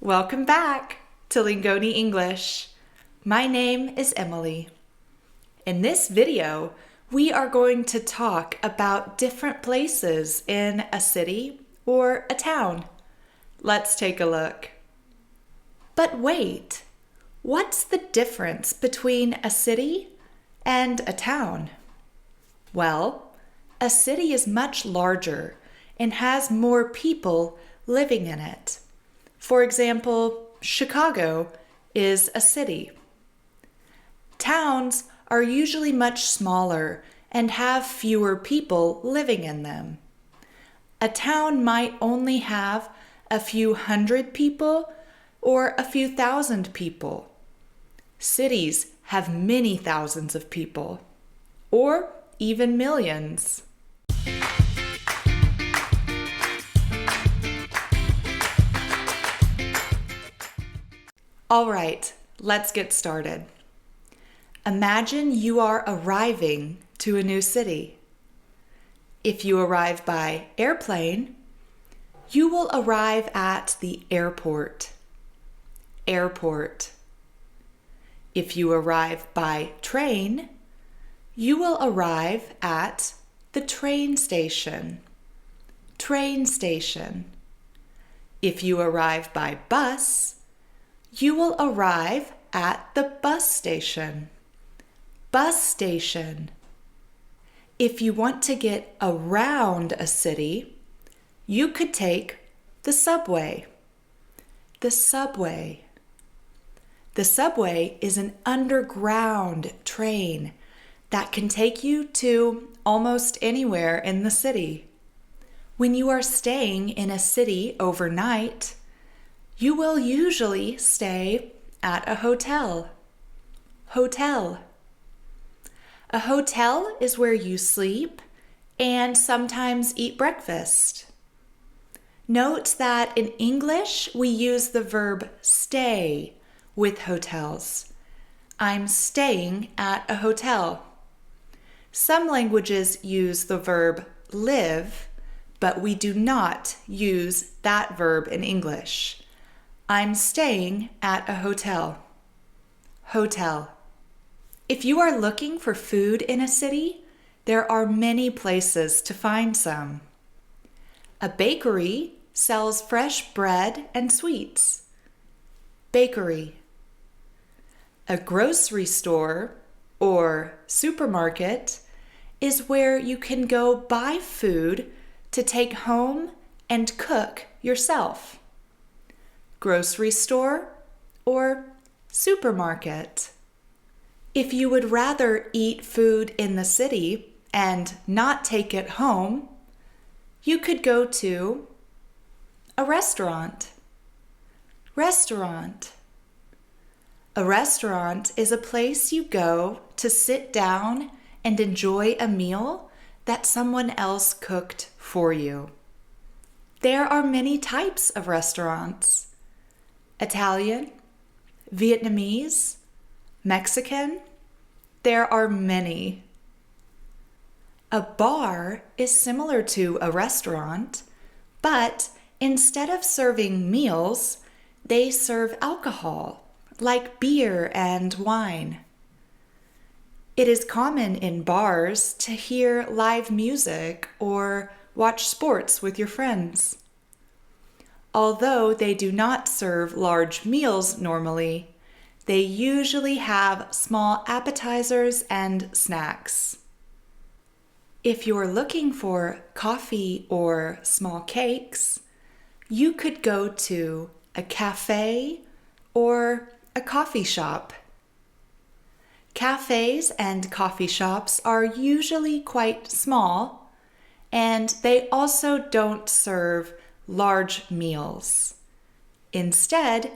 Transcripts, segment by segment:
Welcome back to Lingoni English. My name is Emily. In this video, we are going to talk about different places in a city or a town. Let's take a look. But wait, what's the difference between a city and a town? Well, a city is much larger and has more people living in it. For example, Chicago is a city. Towns are usually much smaller and have fewer people living in them. A town might only have a few hundred people or a few thousand people. Cities have many thousands of people, or even millions. All right, let's get started. Imagine you are arriving to a new city. If you arrive by airplane, you will arrive at the airport. Airport. If you arrive by train, you will arrive at the train station. Train station. If you arrive by bus, you will arrive at the bus station. Bus station. If you want to get around a city, you could take the subway. The subway. The subway is an underground train that can take you to almost anywhere in the city. When you are staying in a city overnight, you will usually stay at a hotel. Hotel. A hotel is where you sleep and sometimes eat breakfast. Note that in English, we use the verb stay with hotels. I'm staying at a hotel. Some languages use the verb live, but we do not use that verb in English. I'm staying at a hotel. Hotel. If you are looking for food in a city, there are many places to find some. A bakery sells fresh bread and sweets. Bakery. A grocery store or supermarket is where you can go buy food to take home and cook yourself. Grocery store or supermarket. If you would rather eat food in the city and not take it home, you could go to a restaurant. Restaurant. A restaurant is a place you go to sit down and enjoy a meal that someone else cooked for you. There are many types of restaurants. Italian, Vietnamese, Mexican. There are many. A bar is similar to a restaurant, but instead of serving meals, they serve alcohol, like beer and wine. It is common in bars to hear live music or watch sports with your friends. Although they do not serve large meals normally, they usually have small appetizers and snacks. If you're looking for coffee or small cakes, you could go to a cafe or a coffee shop. Cafes and coffee shops are usually quite small, and they also don't serve large meals. Instead,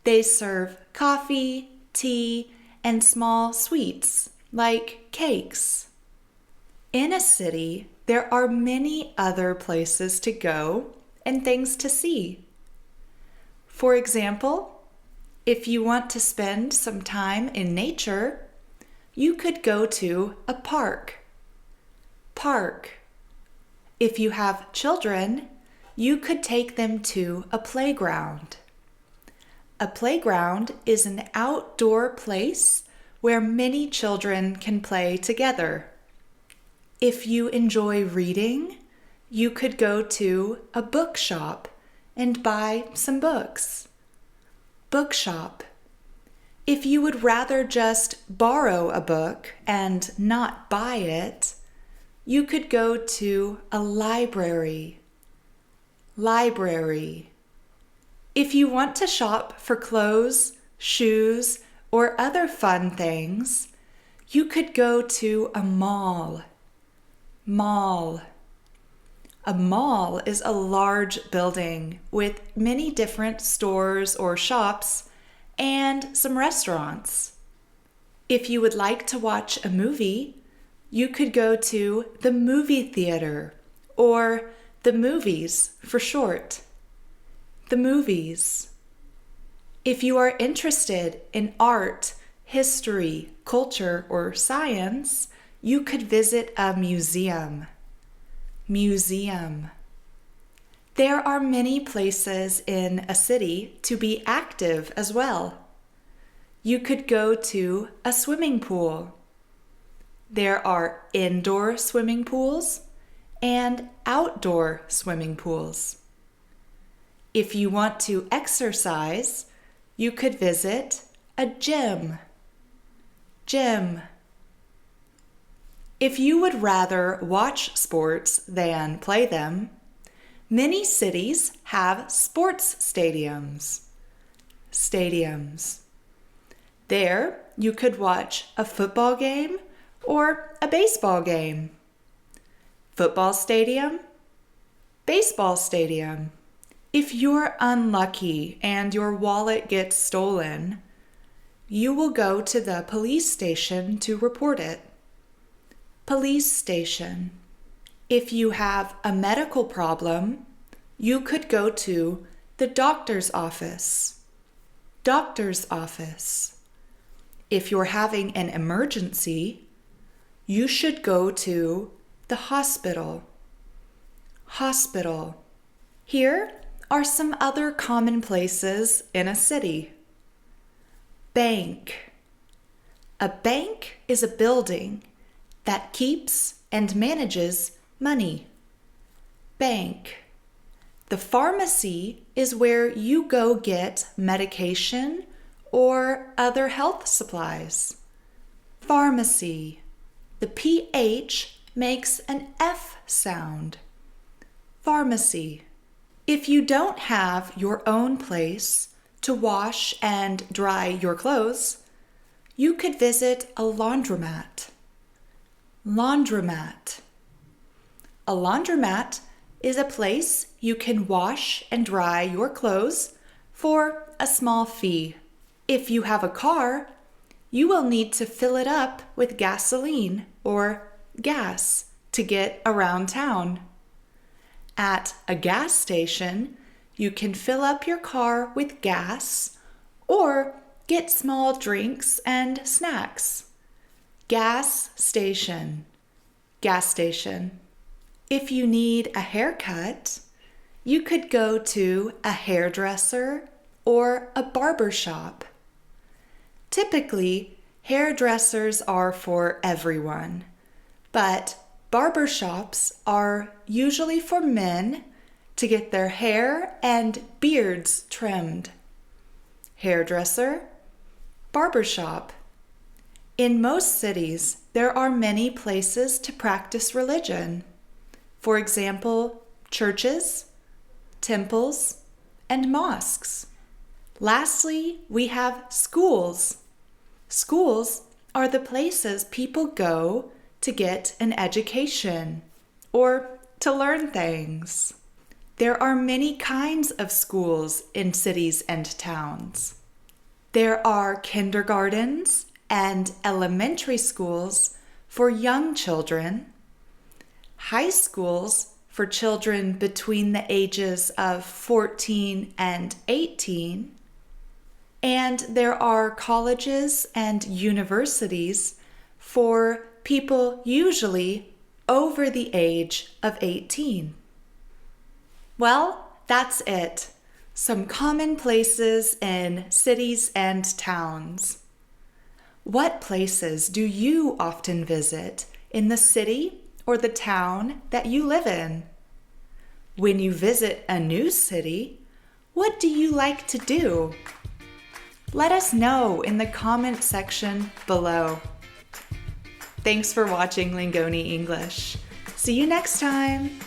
they serve coffee, tea, and small sweets like cakes. In a city, there are many other places to go and things to see. For example, if you want to spend some time in nature, you could go to a park. Park. If you have children, you could take them to a playground. A playground is an outdoor place where many children can play together. If you enjoy reading, you could go to a bookshop and buy some books. Bookshop. If you would rather just borrow a book and not buy it, you could go to a library. Library. If you want to shop for clothes, shoes, or other fun things, you could go to a mall. Mall. A mall is a large building with many different stores or shops and some restaurants. If you would like to watch a movie, you could go to the movie theater, or the movies for short. The movies. If you are interested in art, history, culture, or science, you could visit a museum. Museum. There are many places in a city to be active as well. You could go to a swimming pool. There are indoor swimming pools and outdoor swimming pools. If you want to exercise, you could visit a gym. Gym. If you would rather watch sports than play them, many cities have sports stadiums. Stadiums. There, you could watch a football game or a baseball game. Football stadium, baseball stadium. If you're unlucky and your wallet gets stolen, you will go to the police station to report it. Police station. If you have a medical problem, you could go to the doctor's office. Doctor's office. If you're having an emergency, you should go to the hospital. Hospital. Here are some other common places in a city. Bank. A bank is a building that keeps and manages money. Bank. The pharmacy is where you go get medication or other health supplies. Pharmacy. The PH makes an F sound. Pharmacy. If you don't have your own place to wash and dry your clothes, you could visit a laundromat. Laundromat. A laundromat is a place you can wash and dry your clothes for a small fee. If you have a car, you will need to fill it up with gasoline or gas to get around town. At a gas station, you can fill up your car with gas or get small drinks and snacks. Gas station. Gas station. If you need a haircut, you could go to a hairdresser or a barber shop. Typically, hairdressers are for everyone, but barber shops are usually for men to get their hair and beards trimmed. Hairdresser, barber shop. In most cities, there are many places to practice religion. For example, churches, temples, and mosques. Lastly, we have schools. Schools are the places people go to get an education or to learn things. There are many kinds of schools in cities and towns. There are kindergartens and elementary schools for young children, high schools for children between the ages of 14 and 18, and there are colleges and universities for people usually over the age of 18. Well, that's it. some common places in cities and towns. What places do you often visit in the city or the town that you live in? When you visit a new city, what do you like to do? Let us know in the comment section below. Thanks for watching Lingoni English. See you next time.